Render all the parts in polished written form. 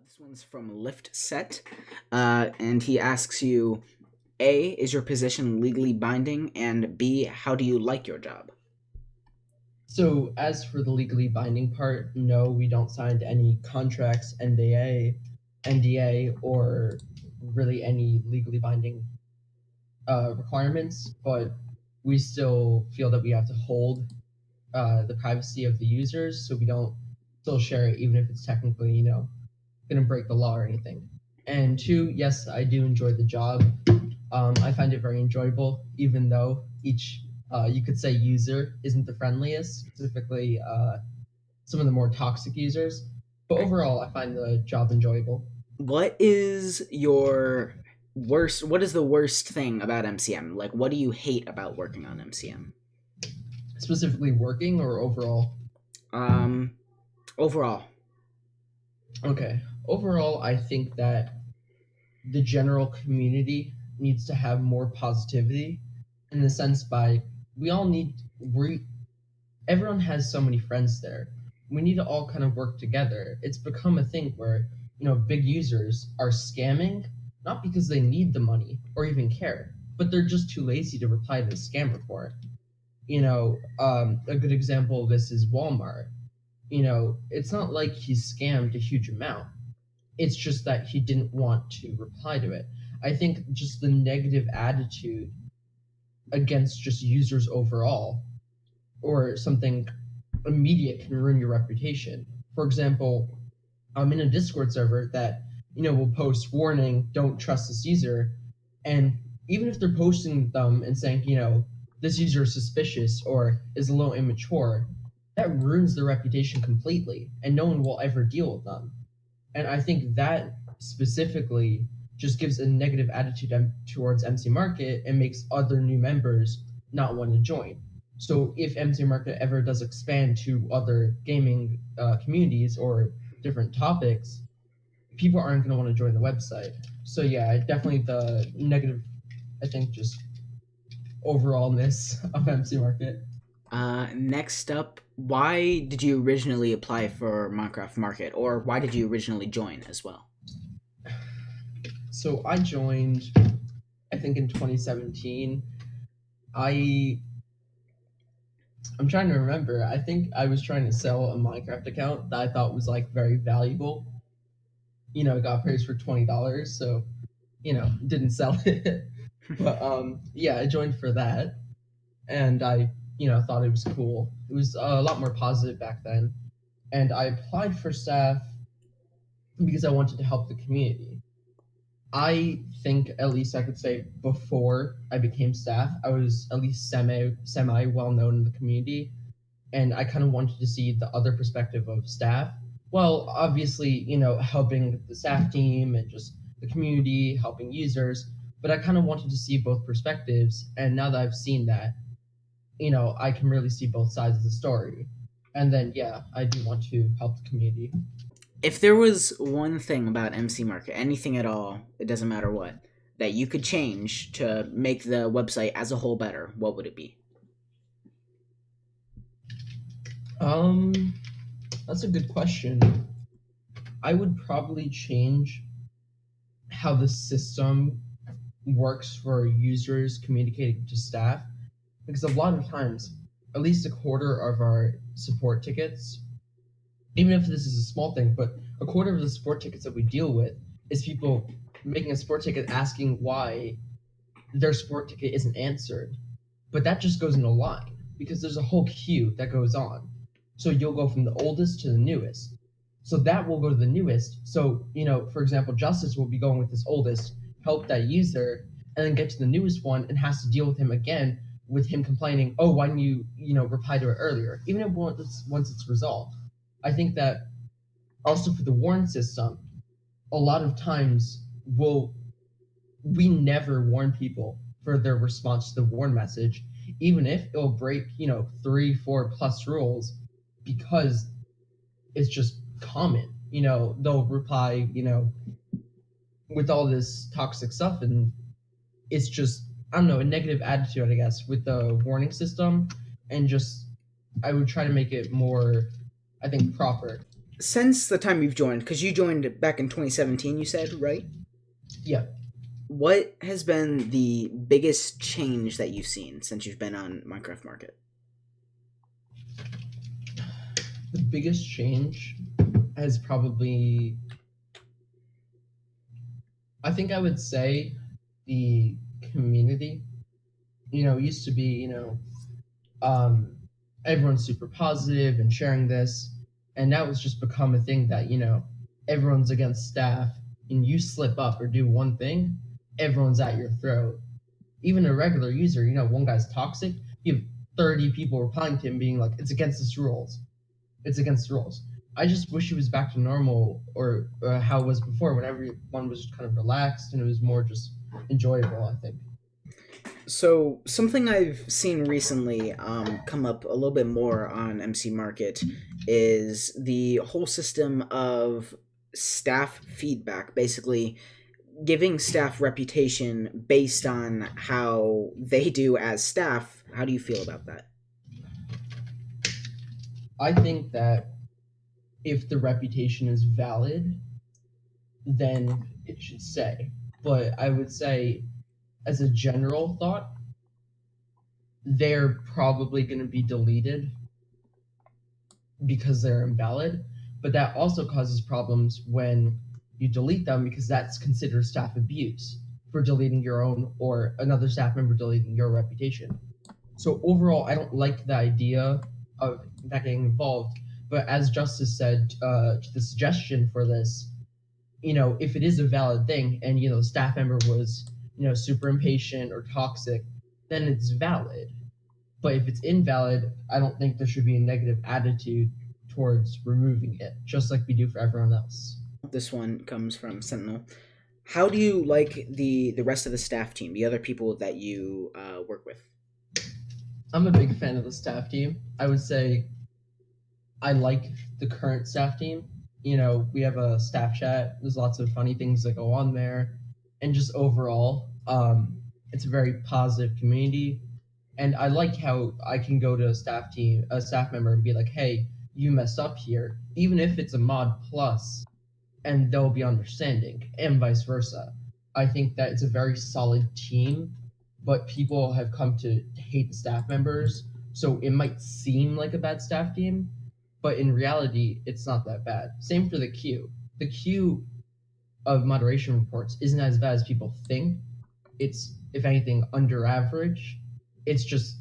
This one's from Lift Set, and he asks you: A, is your position legally binding? And B, how do you like your job? So as for the legally binding part, no, we don't sign any contracts, NDA, or really any legally binding requirements, but we still feel that we have to hold the privacy of the users, so we don't still share it, even if it's technically, going to break the law or anything. And two, yes, I do enjoy the job. I find it very enjoyable, even though each, you could say, user isn't the friendliest, specifically some of the more toxic users. But Right. overall, I find the job enjoyable. What is your worst? What is the worst thing about MCM? Like, what do you hate about working on MCM? Specifically working or overall? Um, Overall. Okay. Overall, I think that the general community needs to have more positivity in the sense by we all need we everyone has so many friends there. We need to all kind of work together. It's become a thing where, big users are scamming, not because they need the money or even care, but they're just too lazy to reply to the scam report. A good example of this is Walmart. It's not like he scammed a huge amount. It's just that he didn't want to reply to it. I think just the negative attitude against just users overall or something immediate can ruin your reputation. For example, I'm in a Discord server that, will post warning, don't trust this user. And even if they're posting them and saying, this user is suspicious or is a little immature, that ruins their reputation completely and no one will ever deal with them. And I think that specifically just gives a negative attitude towards MC Market and makes other new members not want to join. So if MC Market ever does expand to other gaming communities or different topics, people aren't going to want to join the website. So yeah, definitely the negative, I think, just overallness of MC Market. Next up, why did you originally apply for Minecraft Market, or why did you originally join as well? So I joined, I think, in 2017. I I'm trying to remember. I think I was trying to sell a Minecraft account that I thought was like very valuable. It got praised for $20, so didn't sell it. But yeah, I joined for that, and I thought it was cool. It was a lot more positive back then, and I applied for staff because I wanted to help the community. I think at least I could say before I became staff, I was at least semi well known in the community, and I kind of wanted to see the other perspective of staff. Well, obviously, helping the staff team and just the community, helping users, but I kind of wanted to see both perspectives. And now that I've seen that, I can really see both sides of the story. And then, yeah, I do want to help the community. If there was one thing about MC Market, anything at all, it doesn't matter what, that you could change to make the website as a whole better, what would it be? Um, that's a good question. I would probably change how the system works for users communicating to staff because a lot of times, at least a quarter of our support tickets, even if this is a small thing, but a quarter of the support tickets that we deal with is people making a support ticket asking why their support ticket isn't answered. But that just goes in a line because there's a whole queue that goes on. So you'll go from the oldest to the newest. So that will go to the newest. So, for example, Justice will be going with this oldest, help that user, and then get to the newest one and has to deal with him again with him complaining, oh, why didn't you, reply to it earlier? Even if once it's resolved. I think that also for the warn system, a lot of times we never warn people for their response to the warn message, even if it'll break, 3, 4 plus rules, because it's just common. They'll reply, with all this toxic stuff, and it's just, I don't know, a negative attitude, I guess, with the warning system, and just I would try to make it more, I think, proper. Since the time you've joined, because you joined back in 2017, you said, right? Yeah. What has been the biggest change that you've seen since you've been on Minecraft Market? The biggest change has probably, I think I would say, the community. It used to be, um, everyone's super positive and sharing this, and now it's just become a thing that everyone's against staff, and you slip up or do one thing, everyone's at your throat. Even a regular user, one guy's toxic, you have 30 people replying to him being like, it's against his rules. It's against the rules. I just wish it was back to normal or how it was before when everyone was kind of relaxed and it was more just enjoyable, I think. So, something I've seen recently come up a little bit more on MC Market is the whole system of staff feedback. Basically, giving staff reputation based on how they do as staff. How do you feel about that? I think that if the reputation is valid, then it should stay. But I would say, as a general thought, they're probably going to be deleted because they're invalid. But that also causes problems when you delete them because that's considered staff abuse for deleting your own or another staff member deleting your reputation. So overall, I don't like the idea of that getting involved. But as Justice said, the suggestion for this, if it is a valid thing and the staff member was super impatient or toxic, then it's valid. But if it's invalid, I don't think there should be a negative attitude towards removing it, just like we do for everyone else. This one comes from Sentinel. How do you like the rest of the staff team, the other people that you work with? I'm a big fan of the staff team. I would say I like the current staff team. We have a staff chat. There's lots of funny things that go on there, and just overall, it's a very positive community. And I like how I can go to a staff member, and be like, "Hey, you messed up here," even if it's a mod plus, and they'll be understanding, and vice versa. I think that it's a very solid team, but people have come to hate the staff members, so it might seem like a bad staff team, but in reality, it's not that bad. Same for the queue. The queue of moderation reports isn't as bad as people think. It's, if anything, under average. It's just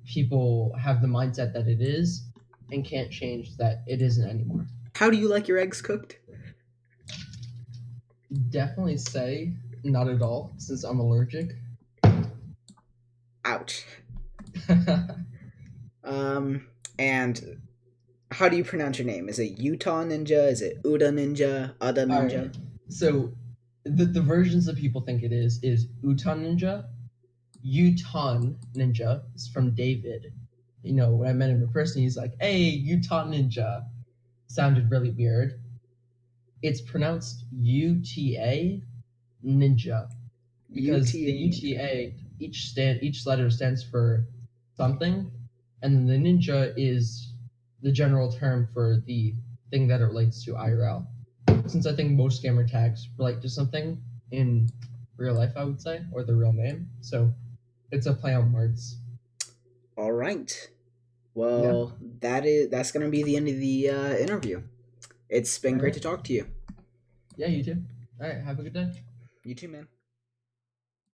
people have the mindset that it is and can't change that it isn't anymore. How do you like your eggs cooked? Definitely say not at all, since I'm allergic. Ouch. And how do you pronounce your name? Is it Utah Ninja? Is it Uda Ninja? Ada All Ninja? right. So the versions that people think it is utaninja. Utaninja is from David. When I met him in person, he's like, "Hey, Utaninja." Sounded really weird. It's pronounced UTA Ninja because the UTA each letter stands for something, and then the ninja is the general term for the thing that it relates to IRL. Since I think most gamer tags relate to something in real life, I would say, or the real name, so it's a play on words. All right. Yeah, Well, that's gonna be the end of the interview. It's been all great right. to talk to you. Yeah, you too. All right, have a good day. You too, man.